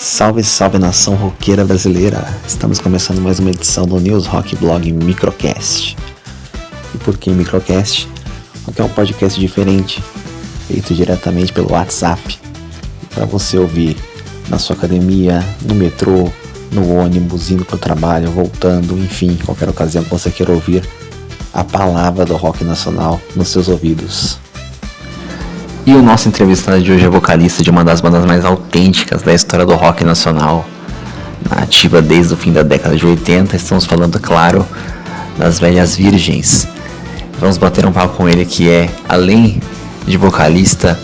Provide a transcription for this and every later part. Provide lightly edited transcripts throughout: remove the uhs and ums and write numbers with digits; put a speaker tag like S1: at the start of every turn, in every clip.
S1: Salve, salve nação roqueira brasileira! Estamos começando mais uma edição do News Rock Blog Microcast. E por que Microcast? Porque é um podcast diferente, feito diretamente pelo WhatsApp, para você ouvir na sua academia, no metrô, no ônibus, indo para o trabalho, voltando, enfim, qualquer ocasião que você queira ouvir a palavra do rock nacional nos seus ouvidos. E o nosso entrevistado de hoje é vocalista de uma das bandas mais autênticas da história do rock nacional, ativa desde o fim da década de 80. Estamos falando, claro, das Velhas Virgens. Vamos bater um papo com ele, que é, além de vocalista,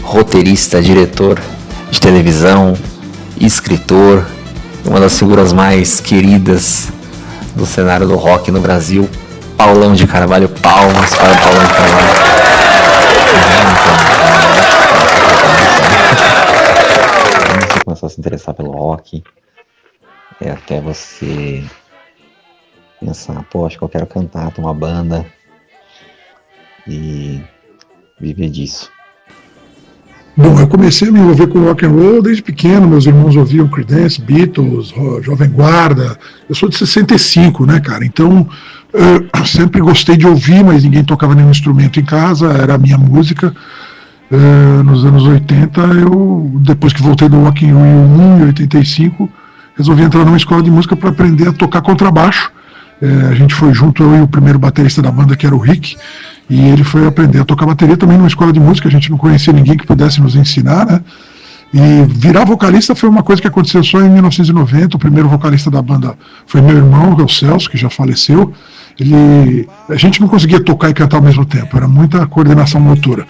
S1: roteirista, diretor de televisão, escritor, uma das figuras mais queridas do cenário do rock no Brasil, Paulão de Carvalho. Palmas para o Paulão de Carvalho. Quando você começou a se interessar pelo rock, até você pensar, acho que eu quero cantar, ter uma banda e viver disso.
S2: Bom, eu comecei a me envolver com rock and roll desde pequeno. Meus irmãos ouviam Creedence, Beatles, Jovem Guarda. Eu sou de 65, né, cara? Então, eu sempre gostei de ouvir, mas ninguém tocava nenhum instrumento em casa, era a minha música. Nos anos 80, depois que voltei do Rock in Rio 1, em 85, resolvi entrar numa escola de música para aprender a tocar contrabaixo. A gente foi junto, eu e o primeiro baterista da banda, que era o Rick, e ele foi aprender a tocar bateria também numa escola de música. A gente não conhecia ninguém que pudesse nos ensinar, né? E virar vocalista foi uma coisa que aconteceu só em 1990. O primeiro vocalista da banda foi meu irmão, que é o Celso, que já faleceu. A gente não conseguia tocar e cantar ao mesmo tempo, era muita coordenação motora.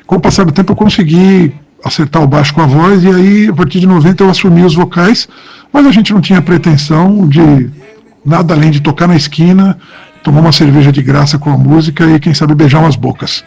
S2: Com o passar do tempo eu consegui acertar o baixo com a voz, e aí a partir de 90 eu assumi os vocais, mas a gente não tinha pretensão de nada além de tocar na esquina, tomar uma cerveja de graça com a música e quem sabe beijar umas bocas.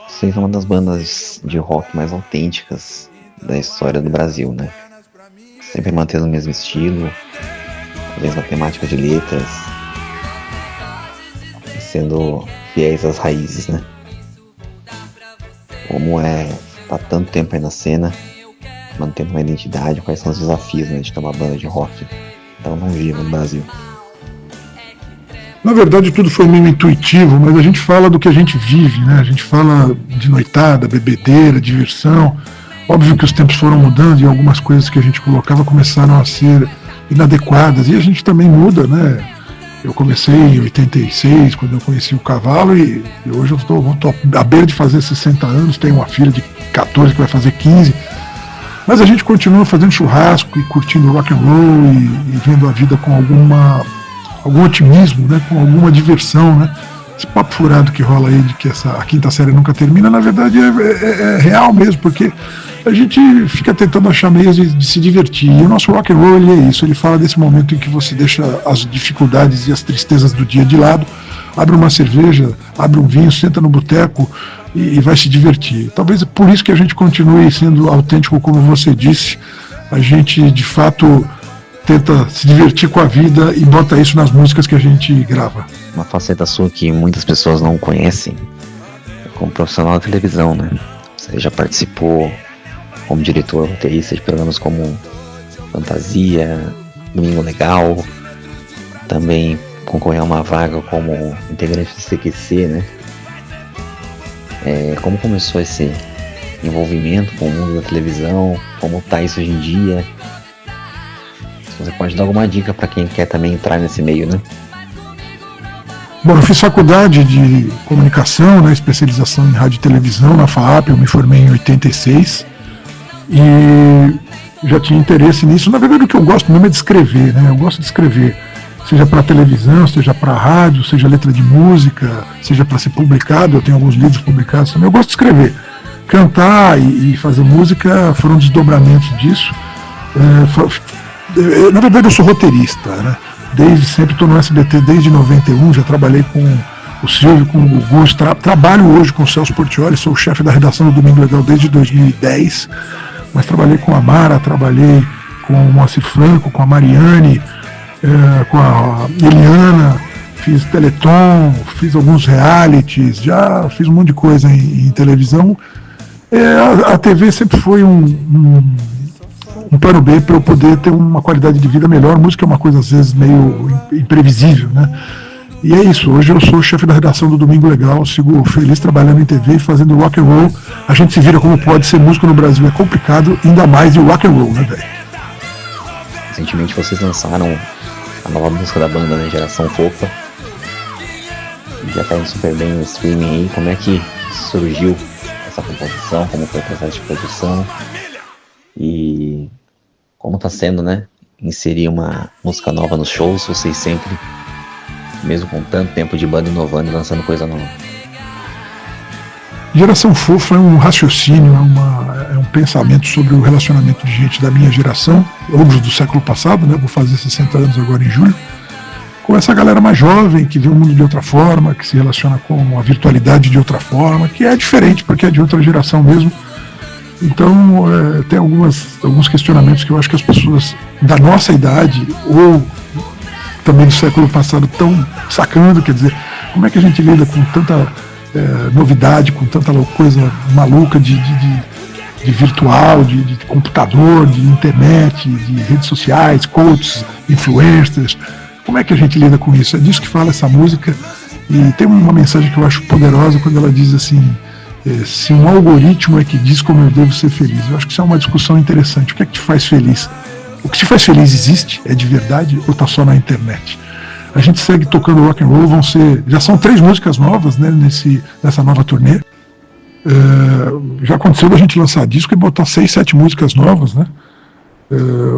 S1: Vocês são uma das bandas de rock mais autênticas da história do Brasil, né? Sempre mantendo o mesmo estilo, a mesma temática de letras, sendo fiéis às raízes, né? Como é estar tanto tempo aí na cena, mantendo uma identidade, quais são os desafios, né, de ter uma banda de rock tão longeva no Brasil?
S2: Na verdade tudo foi meio intuitivo, mas a gente fala do que a gente vive, né? A gente fala de noitada, bebedeira, diversão. Óbvio que os tempos foram mudando e algumas coisas que a gente colocava começaram a ser inadequadas, e a gente também muda, né? Eu comecei em 86, quando eu conheci o Cavalo, e hoje eu estou à beira de fazer 60 anos, tenho uma filha de 14 que vai fazer 15, mas a gente continua fazendo churrasco e curtindo rock and roll e vendo a vida com algum otimismo, né, com alguma diversão, né? Esse papo furado que rola aí de que a quinta série nunca termina, na verdade é real mesmo, porque a gente fica tentando achar meios de se divertir, e o nosso rock and roll, ele é isso, ele fala desse momento em que você deixa as dificuldades e as tristezas do dia de lado, abre uma cerveja, abre um vinho, senta no boteco e vai se divertir. Talvez é por isso que a gente continue sendo autêntico, como você disse. A gente de fato tenta se divertir com a vida e bota isso nas músicas que a gente grava.
S1: Uma faceta sua que muitas pessoas não conhecem é como profissional da televisão, né? Você já participou como diretor, roteirista de programas como Fantasia, Domingo Legal, também concorreu a uma vaga como integrante do CQC, né? Como começou esse envolvimento com o mundo da televisão, como está isso hoje em dia? Você pode dar alguma dica para quem quer também entrar nesse meio, né?
S2: Bom, eu fiz faculdade de comunicação, né, especialização em rádio e televisão na FAAP, eu me formei em 86 e já tinha interesse nisso. Na verdade, o que eu gosto mesmo é de escrever, né? Eu gosto de escrever, seja para televisão, seja para rádio, seja letra de música, seja para ser publicado. Eu tenho alguns livros publicados também. Eu gosto de escrever. Cantar e fazer música foram desdobramentos disso. Na verdade, eu sou roteirista, né? Desde sempre estou no SBT, desde 91, já trabalhei com o Silvio, com o Gugu, trabalho hoje com o Celso Portiolli, sou o chefe da redação do Domingo Legal desde 2010, mas trabalhei com a Mara, trabalhei com o Moacir Franco, com a Mariane, com a Eliana, fiz Teleton, fiz alguns realities, já fiz um monte de coisa em televisão. A TV sempre foi um plano B para eu poder ter uma qualidade de vida melhor. Música é uma coisa às vezes meio imprevisível, né? E é isso, hoje eu sou chefe da redação do Domingo Legal, sigo feliz trabalhando em TV e fazendo rock and roll. A gente se vira como pode, ser músico no Brasil é complicado, ainda mais de rock and roll, né, velho?
S1: Recentemente vocês lançaram a nova música da banda, né, Geração Fofa. Já tá indo super bem no streaming aí. Como é que surgiu essa composição, como foi o processo de produção e como tá sendo, né, inserir uma música nova nos shows, vocês sempre, mesmo com tanto tempo de banda, inovando e lançando coisa nova?
S2: Geração Fofa é um raciocínio, é um pensamento sobre o relacionamento de gente da minha geração, outros do século passado, né? Vou fazer 60 anos agora em julho, com essa galera mais jovem, que vê o mundo de outra forma, que se relaciona com a virtualidade de outra forma, que é diferente, porque é de outra geração mesmo. Então, tem alguns questionamentos que eu acho que as pessoas da nossa idade, ou também do século passado, estão sacando, quer dizer, como é que a gente lida com tanta novidade, com tanta coisa maluca de virtual, de computador, de internet, de redes sociais, coaches, influencers. Como é que a gente lida com isso? É disso que fala essa música, e tem uma mensagem que eu acho poderosa quando ela diz assim: se um algoritmo é que diz como eu devo ser feliz. Eu acho que isso é uma discussão interessante. O que é que te faz feliz? O que te faz feliz existe? É de verdade ou está só na internet? A gente segue tocando rock and roll, já são 3 músicas novas, né, nessa nova turnê. Já aconteceu da gente lançar disco e botar 6, 7 músicas novas, né?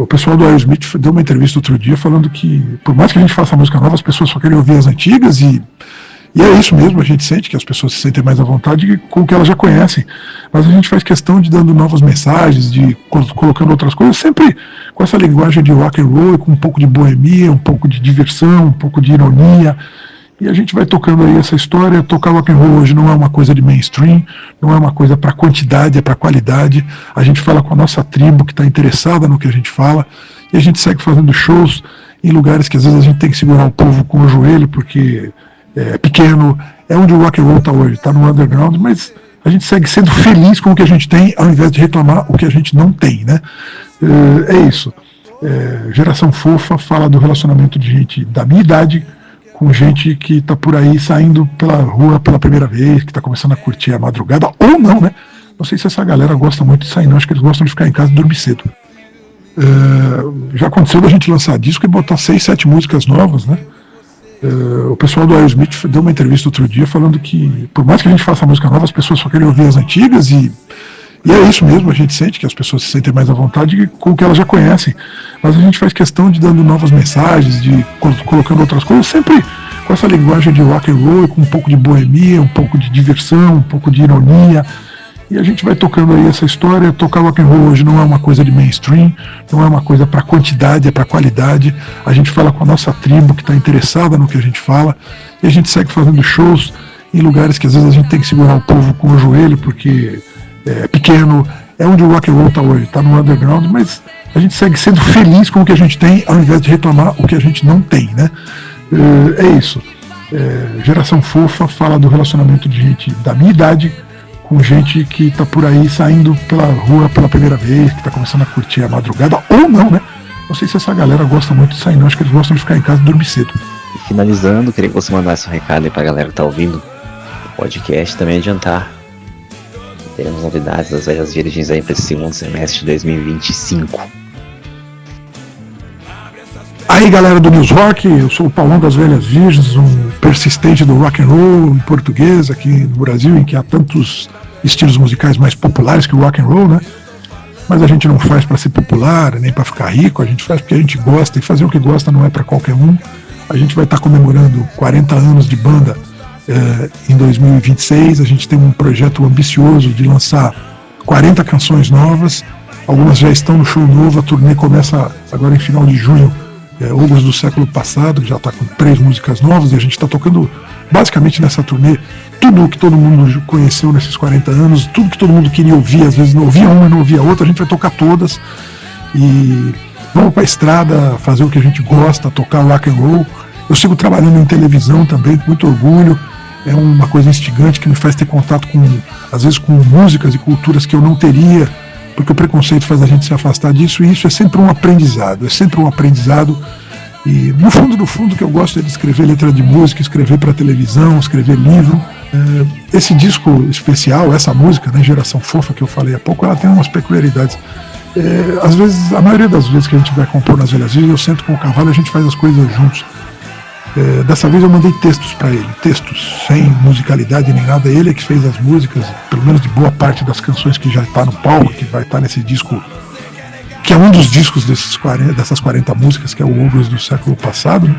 S2: O pessoal do Aerosmith deu uma entrevista outro dia falando que, por mais que a gente faça música nova, as pessoas só querem ouvir as antigas, e é isso mesmo, a gente sente que as pessoas se sentem mais à vontade com o que elas já conhecem, mas a gente faz questão de dando novas mensagens, de colocando outras coisas, sempre com essa linguagem de rock and roll, com um pouco de boemia, um pouco de diversão, um pouco de ironia, e a gente vai tocando aí essa história. Tocar rock and roll hoje não é uma coisa de mainstream, não é uma coisa para quantidade, é para qualidade. A gente fala com a nossa tribo que está interessada no que a gente fala, e a gente segue fazendo shows em lugares que às vezes a gente tem que segurar o povo com o joelho, porque é pequeno, é onde o rock and roll está hoje, está no underground, mas a gente segue sendo feliz com o que a gente tem, ao invés de reclamar o que a gente não tem, né? É isso. Geração Fofa fala do relacionamento de gente da minha idade com gente que está por aí saindo pela rua pela primeira vez, que está começando a curtir a madrugada, ou não, né? Não sei se essa galera gosta muito de sair, não. Acho que eles gostam de ficar em casa e dormir cedo. Já aconteceu da gente lançar disco e botar 6, 7 músicas novas, né? O pessoal do Aerosmith deu uma entrevista outro dia falando que, por mais que a gente faça música nova, as pessoas só querem ouvir as antigas, e é isso mesmo, a gente sente que as pessoas se sentem mais à vontade com o que elas já conhecem, mas a gente faz questão de dando novas mensagens, de colocando outras coisas, sempre com essa linguagem de rock and roll, com um pouco de boemia, um pouco de diversão, um pouco de ironia, e a gente vai tocando aí essa história. Tocar rock and roll hoje não é uma coisa de mainstream, não é uma coisa para quantidade, é para qualidade. A gente fala com a nossa tribo que está interessada no que a gente fala, e a gente segue fazendo shows em lugares que às vezes a gente tem que segurar o povo com o joelho, porque é pequeno, é onde o rock and roll está hoje, está no underground, mas a gente segue sendo feliz com o que a gente tem, ao invés de reclamar o que a gente não tem, né? É isso. Geração Fofa fala do relacionamento de gente da minha idade com gente que está por aí saindo pela rua pela primeira vez, que está começando a curtir a madrugada, ou não, né? Não sei se essa galera gosta muito de sair, não. Acho que eles gostam de ficar em casa e dormir cedo.
S1: E finalizando, queria que você mandasse um recado aí pra galera que tá ouvindo o podcast, também adiantar. Teremos novidades das velhas virgens aí para esse segundo semestre de 2025.
S2: Aí, galera do News Rock, eu sou o Paulão das Velhas Virgens, um persistente do rock and roll em português aqui no Brasil, em que há tantos estilos musicais mais populares que o rock and roll, né? Mas a gente não faz para ser popular, nem para ficar rico, a gente faz porque a gente gosta, e fazer o que gosta não é para qualquer um. A gente vai estar comemorando 40 anos de banda em 2026, a gente tem um projeto ambicioso de lançar 40 canções novas, algumas já estão no show novo, a turnê começa agora em final de junho, Ogros do século passado, já está com 3 músicas novas, e a gente está tocando basicamente nessa turnê tudo o que todo mundo conheceu nesses 40 anos, tudo que todo mundo queria ouvir, às vezes não ouvia uma e não ouvia outra, a gente vai tocar todas, e vamos para a estrada fazer o que a gente gosta, tocar rock and roll. Eu sigo trabalhando em televisão também, com muito orgulho. É uma coisa instigante que me faz ter contato com, às vezes, com músicas e culturas que eu não teria porque o preconceito faz a gente se afastar disso, e isso é sempre um aprendizado, e no fundo o que eu gosto é de escrever letra de música, escrever para televisão, escrever livro. Esse disco especial, essa música, né, Geração Fofa, que eu falei há pouco, ela tem umas peculiaridades. Às vezes, a maioria das vezes que a gente vai compor nas Velhas Virgens, eu sento com o Cavalo e a gente faz as coisas juntos. Dessa vez eu mandei textos para ele, textos sem musicalidade nem nada. Ele é que fez as músicas, pelo menos de boa parte das canções que já está no palco, que vai estar nesse disco, que é um dos discos dessas 40 músicas, que é o Ogros do século passado, né?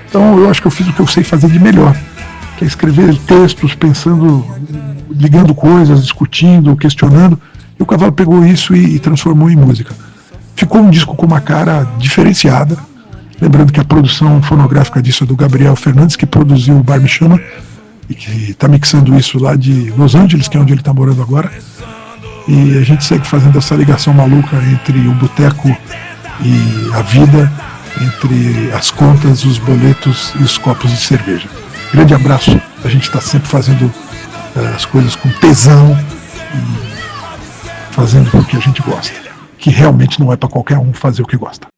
S2: Então eu acho que eu fiz o que eu sei fazer de melhor, que é escrever textos, pensando, ligando coisas, discutindo, questionando, e o Cavalo pegou isso e transformou em música. Ficou um disco com uma cara diferenciada. Lembrando que a produção fonográfica disso é do Gabriel Fernandes, que produziu o Bar Me Chama, e que está mixando isso lá de Los Angeles, que é onde ele está morando agora. E a gente segue fazendo essa ligação maluca entre o boteco e a vida, entre as contas, os boletos e os copos de cerveja. Grande abraço, a gente está sempre fazendo as coisas com tesão e fazendo o que a gente gosta, que realmente não é para qualquer um fazer o que gosta.